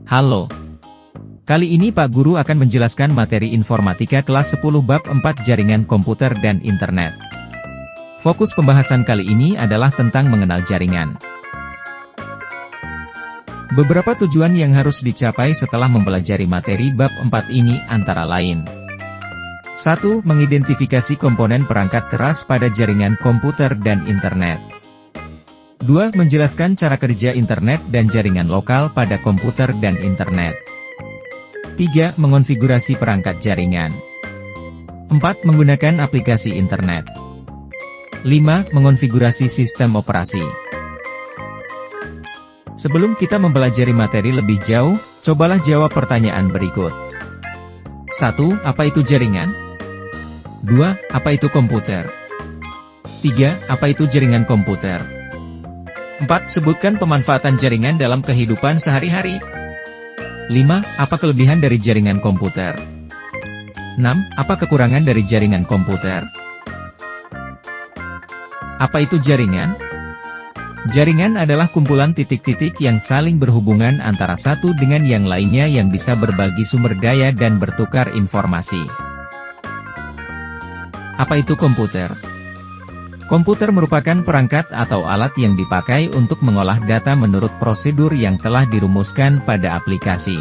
Halo. Kali ini Pak Guru akan menjelaskan materi informatika kelas 10 bab 4 jaringan komputer dan internet. Fokus pembahasan kali ini adalah tentang mengenal jaringan. Beberapa tujuan yang harus dicapai setelah mempelajari materi bab 4 ini antara lain: 1. Mengidentifikasi komponen perangkat keras pada jaringan komputer dan internet. 2. Menjelaskan cara kerja internet dan jaringan lokal pada komputer dan internet. 3. Mengonfigurasi perangkat jaringan. 4. Menggunakan aplikasi internet. 5. Mengonfigurasi sistem operasi. Sebelum kita mempelajari materi lebih jauh, cobalah jawab pertanyaan berikut. 1. Apa itu jaringan? 2. Apa itu komputer? 3. Apa itu jaringan komputer? 4. Sebutkan pemanfaatan jaringan dalam kehidupan sehari-hari. 5. Apa kelebihan dari jaringan komputer? 6. Apa kekurangan dari jaringan komputer? Apa itu jaringan? Jaringan adalah kumpulan titik-titik yang saling berhubungan antara satu dengan yang lainnya yang bisa berbagi sumber daya dan bertukar informasi. Apa itu komputer? Komputer merupakan perangkat atau alat yang dipakai untuk mengolah data menurut prosedur yang telah dirumuskan pada aplikasi.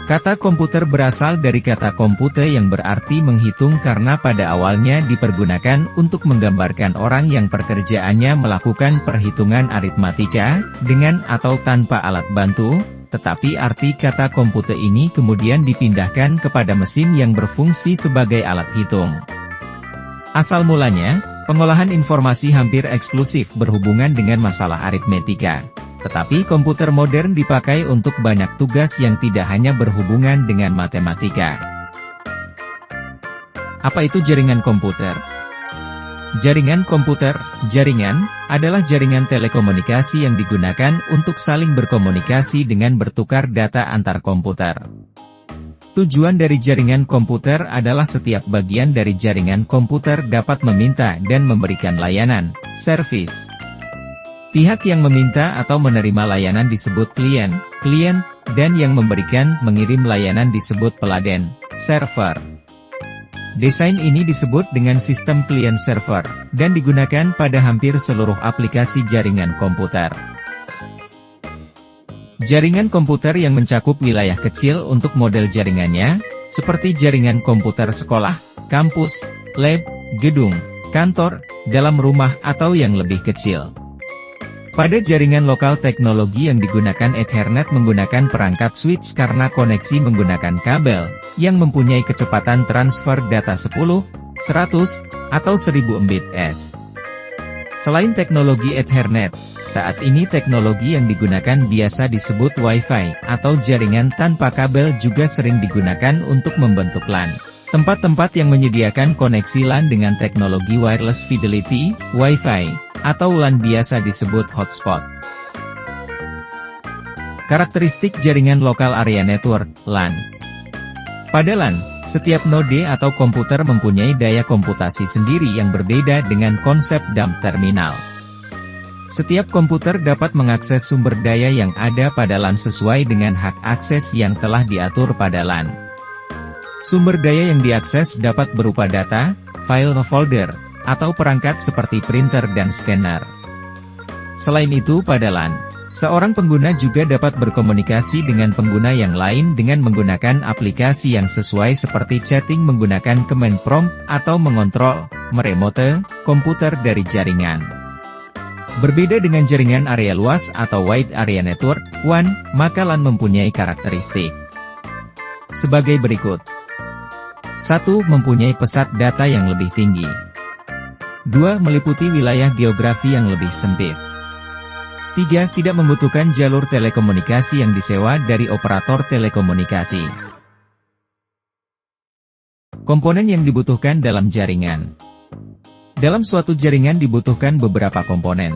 Kata komputer berasal dari kata kompute yang berarti menghitung karena pada awalnya dipergunakan untuk menggambarkan orang yang pekerjaannya melakukan perhitungan aritmatika, dengan atau tanpa alat bantu, tetapi arti kata kompute ini kemudian dipindahkan kepada mesin yang berfungsi sebagai alat hitung. Asal mulanya, pengolahan informasi hampir eksklusif berhubungan dengan masalah aritmetika. Tetapi komputer modern dipakai untuk banyak tugas yang tidak hanya berhubungan dengan matematika. Apa itu jaringan komputer? Jaringan komputer, jaringan, adalah jaringan telekomunikasi yang digunakan untuk saling berkomunikasi dengan bertukar data antar komputer. Tujuan dari jaringan komputer adalah setiap bagian dari jaringan komputer dapat meminta dan memberikan layanan, servis. Pihak yang meminta atau menerima layanan disebut klien, dan yang memberikan, mengirim layanan disebut peladen, server. Desain ini disebut dengan sistem klien-server, dan digunakan pada hampir seluruh aplikasi jaringan komputer. Jaringan komputer yang mencakup wilayah kecil untuk model jaringannya, seperti jaringan komputer sekolah, kampus, lab, gedung, kantor, dalam rumah atau yang lebih kecil. Pada jaringan lokal teknologi yang digunakan Ethernet menggunakan perangkat switch karena koneksi menggunakan kabel, yang mempunyai kecepatan transfer data 10, 100, atau 1000 Mbps. Selain teknologi Ethernet, saat ini teknologi yang digunakan biasa disebut Wi-Fi, atau jaringan tanpa kabel juga sering digunakan untuk membentuk LAN. Tempat-tempat yang menyediakan koneksi LAN dengan teknologi Wireless Fidelity, Wi-Fi, atau LAN biasa disebut hotspot. Karakteristik jaringan lokal area network, LAN. Pada LAN, setiap node atau komputer mempunyai daya komputasi sendiri yang berbeda dengan konsep dump terminal. Setiap komputer dapat mengakses sumber daya yang ada pada LAN sesuai dengan hak akses yang telah diatur pada LAN. Sumber daya yang diakses dapat berupa data, file folder, atau perangkat seperti printer dan scanner. Selain itu pada LAN, seorang pengguna juga dapat berkomunikasi dengan pengguna yang lain dengan menggunakan aplikasi yang sesuai seperti chatting menggunakan command prompt atau mengontrol, meremote, komputer dari jaringan. Berbeda dengan jaringan area luas atau wide area network, WAN, maka LAN mempunyai karakteristik sebagai berikut. 1. Mempunyai pesat data yang lebih tinggi. 2. Meliputi wilayah geografi yang lebih sempit. 3. Tidak membutuhkan jalur telekomunikasi yang disewa dari operator telekomunikasi. Komponen yang dibutuhkan dalam jaringan. Dalam suatu jaringan dibutuhkan beberapa komponen.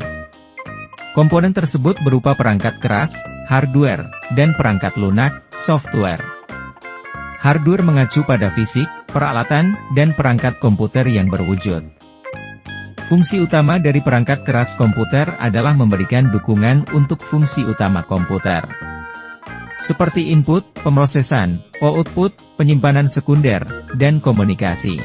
Komponen tersebut berupa perangkat keras, hardware, dan perangkat lunak, software. Hardware mengacu pada fisik, peralatan, dan perangkat komputer yang berwujud. Fungsi utama dari perangkat keras komputer adalah memberikan dukungan untuk fungsi utama komputer. seperti input, pemrosesan, output, penyimpanan sekunder, dan komunikasi.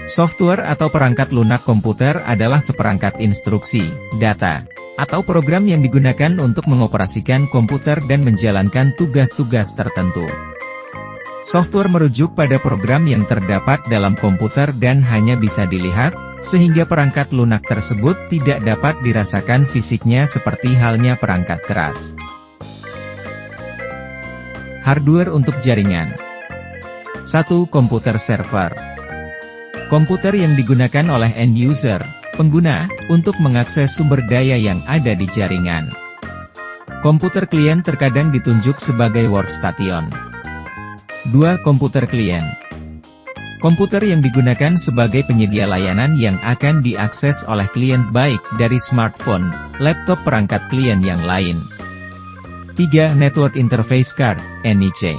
Software atau perangkat lunak komputer adalah seperangkat instruksi, data, atau program yang digunakan untuk mengoperasikan komputer dan menjalankan tugas-tugas tertentu. Software merujuk pada program yang terdapat dalam komputer dan hanya bisa dilihat, sehingga perangkat lunak tersebut tidak dapat dirasakan fisiknya seperti halnya perangkat keras. Hardware untuk jaringan. 1. Komputer server. Komputer yang digunakan oleh end user, pengguna, untuk mengakses sumber daya yang ada di jaringan. Komputer klien terkadang ditunjuk sebagai workstation. 2. Komputer klien. Komputer yang digunakan sebagai penyedia layanan yang akan diakses oleh klien baik dari smartphone, laptop perangkat klien yang lain. 3. Network Interface Card, NIC.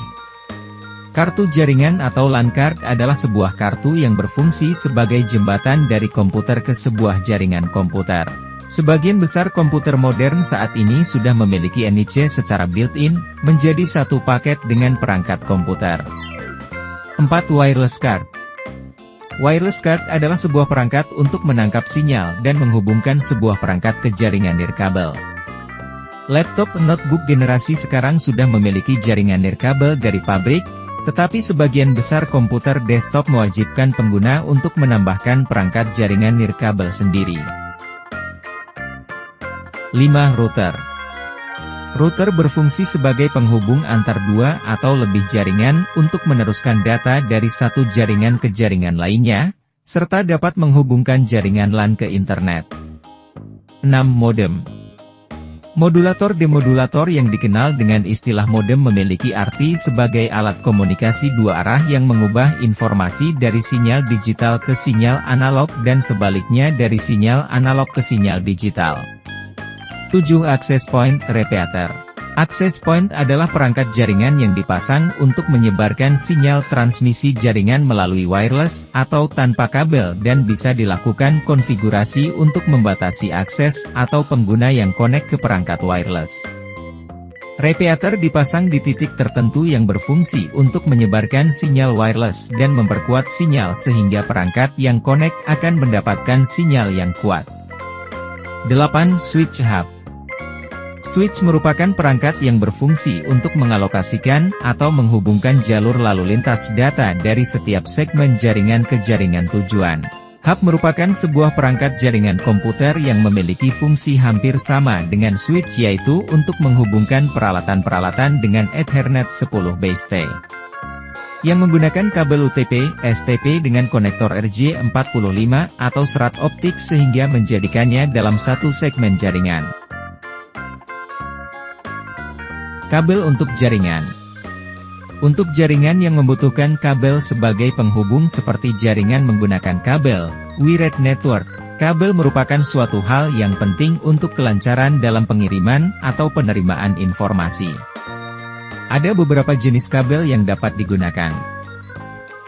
Kartu jaringan atau LAN card adalah sebuah kartu yang berfungsi sebagai jembatan dari komputer ke sebuah jaringan komputer. Sebagian besar komputer modern saat ini sudah memiliki NIC secara built-in, menjadi satu paket dengan perangkat komputer. 4. Wireless card. Wireless card adalah sebuah perangkat untuk menangkap sinyal dan menghubungkan sebuah perangkat ke jaringan nirkabel. Laptop notebook generasi sekarang sudah memiliki jaringan nirkabel dari pabrik, tetapi sebagian besar komputer desktop mewajibkan pengguna untuk menambahkan perangkat jaringan nirkabel sendiri. 5. Router. Router berfungsi sebagai penghubung antar dua atau lebih jaringan untuk meneruskan data dari satu jaringan ke jaringan lainnya, serta dapat menghubungkan jaringan LAN ke internet. 6. Modem. Modulator-demodulator yang dikenal dengan istilah modem memiliki arti sebagai alat komunikasi dua arah yang mengubah informasi dari sinyal digital ke sinyal analog dan sebaliknya dari sinyal analog ke sinyal digital. 7. Access Point Repeater. Access point adalah perangkat jaringan yang dipasang untuk menyebarkan sinyal transmisi jaringan melalui wireless atau tanpa kabel dan bisa dilakukan konfigurasi untuk membatasi akses atau pengguna yang connect ke perangkat wireless. Repeater dipasang di titik tertentu yang berfungsi untuk menyebarkan sinyal wireless dan memperkuat sinyal sehingga perangkat yang connect akan mendapatkan sinyal yang kuat. 8. Switch Hub. Switch merupakan perangkat yang berfungsi untuk mengalokasikan atau menghubungkan jalur lalu lintas data dari setiap segmen jaringan ke jaringan tujuan. Hub merupakan sebuah perangkat jaringan komputer yang memiliki fungsi hampir sama dengan switch, yaitu untuk menghubungkan peralatan-peralatan dengan Ethernet 10 base T. Yang menggunakan kabel UTP, STP dengan konektor RJ45 atau serat optik sehingga menjadikannya dalam satu segmen jaringan. Kabel untuk jaringan. Untuk jaringan yang membutuhkan kabel sebagai penghubung seperti jaringan menggunakan kabel, wired network, kabel merupakan suatu hal yang penting untuk kelancaran dalam pengiriman atau penerimaan informasi. Ada beberapa jenis kabel yang dapat digunakan.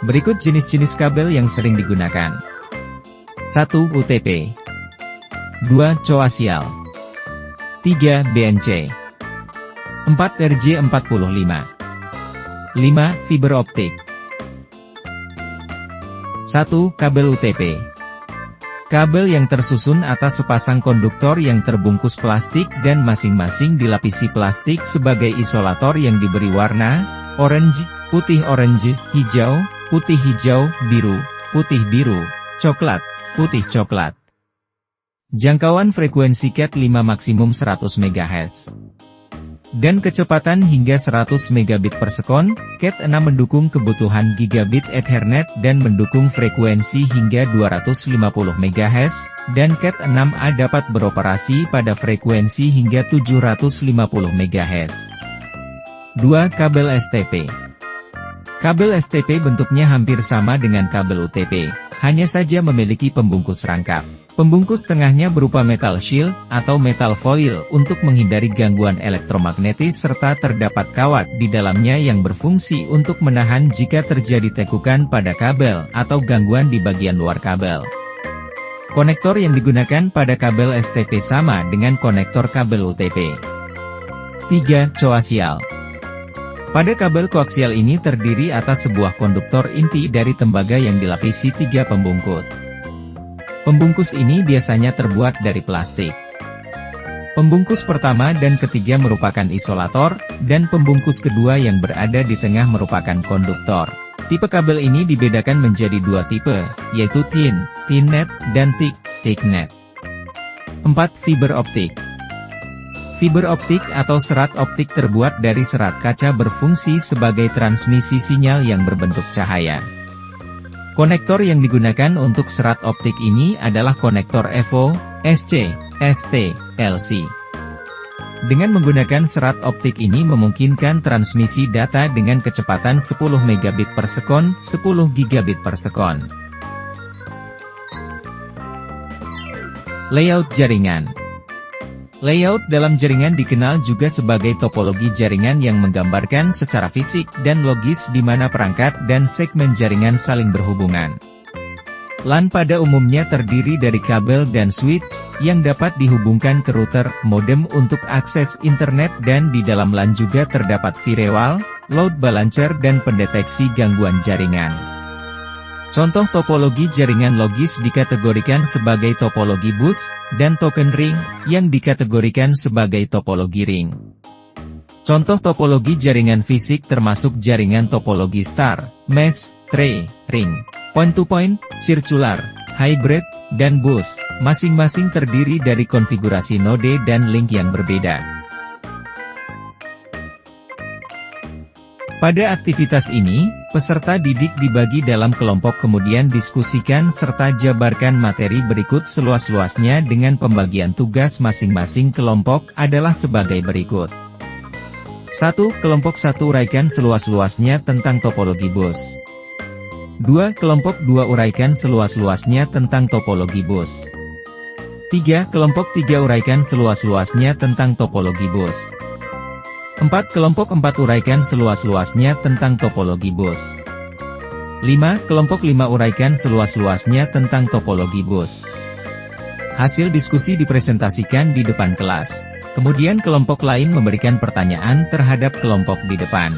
Berikut jenis-jenis kabel yang sering digunakan. 1. UTP. 2. Coaxial. 3. BNC. 4. RJ45. 5. Fiber optik. 1. Kabel UTP. Kabel yang tersusun atas sepasang konduktor yang terbungkus plastik dan masing-masing dilapisi plastik sebagai isolator yang diberi warna orange, putih orange, hijau, putih hijau, biru, putih biru, coklat, putih coklat. Jangkauan frekuensi Cat 5 maksimum 100 MHz. Dan kecepatan hingga 100 megabit per sekon, Cat 6 mendukung kebutuhan gigabit Ethernet dan mendukung frekuensi hingga 250 MHz, dan Cat 6A dapat beroperasi pada frekuensi hingga 750 MHz. 2. Kabel STP. Kabel STP bentuknya hampir sama dengan kabel UTP, hanya saja memiliki pembungkus rangkap. Pembungkus tengahnya berupa metal shield, atau metal foil untuk menghindari gangguan elektromagnetis serta terdapat kawat di dalamnya yang berfungsi untuk menahan jika terjadi tekukan pada kabel atau gangguan di bagian luar kabel. Konektor yang digunakan pada kabel STP sama dengan konektor kabel UTP. 3. Coaxial. Pada kabel koaksial ini terdiri atas sebuah konduktor inti dari tembaga yang dilapisi 3 pembungkus. Pembungkus ini biasanya terbuat dari plastik. Pembungkus pertama dan ketiga merupakan isolator, dan pembungkus kedua yang berada di tengah merupakan konduktor. Tipe kabel ini dibedakan menjadi 2 tipe, yaitu thin net, dan thick net. 4. Fiber optik. Fiber optik atau serat optik terbuat dari serat kaca berfungsi sebagai transmisi sinyal yang berbentuk cahaya. Konektor yang digunakan untuk serat optik ini adalah konektor EVO, SC, ST, LC. Dengan menggunakan serat optik ini memungkinkan transmisi data dengan kecepatan 10 megabit per sekon, 10 gigabit per sekon. Layout jaringan. Layout dalam jaringan dikenal juga sebagai topologi jaringan yang menggambarkan secara fisik dan logis di mana perangkat dan segmen jaringan saling berhubungan. LAN pada umumnya terdiri dari kabel dan switch, yang dapat dihubungkan ke router, modem untuk akses internet dan di dalam LAN juga terdapat firewall, load balancer dan pendeteksi gangguan jaringan. Contoh topologi jaringan logis dikategorikan sebagai topologi bus, dan token ring, yang dikategorikan sebagai topologi ring. Contoh topologi jaringan fisik termasuk jaringan topologi star, mesh, tree, ring, point-to-point, circular, hybrid, dan bus, masing-masing terdiri dari konfigurasi node dan link yang berbeda. Pada aktivitas ini, peserta didik dibagi dalam kelompok kemudian diskusikan serta jabarkan materi berikut seluas-luasnya dengan pembagian tugas masing-masing kelompok adalah sebagai berikut. 1. Kelompok 1 uraikan seluas-luasnya tentang topologi bus. 2. Kelompok 2 uraikan seluas-luasnya tentang topologi bus. 3. Kelompok 3 uraikan seluas-luasnya tentang topologi bus. 4. Kelompok 4 uraikan seluas-luasnya tentang topologi bus. 5. Kelompok 5 uraikan seluas-luasnya tentang topologi bus. Hasil diskusi dipresentasikan di depan kelas. Kemudian kelompok lain memberikan pertanyaan terhadap kelompok di depan.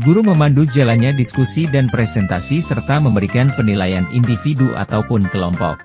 Guru memandu jalannya diskusi dan presentasi serta memberikan penilaian individu ataupun kelompok.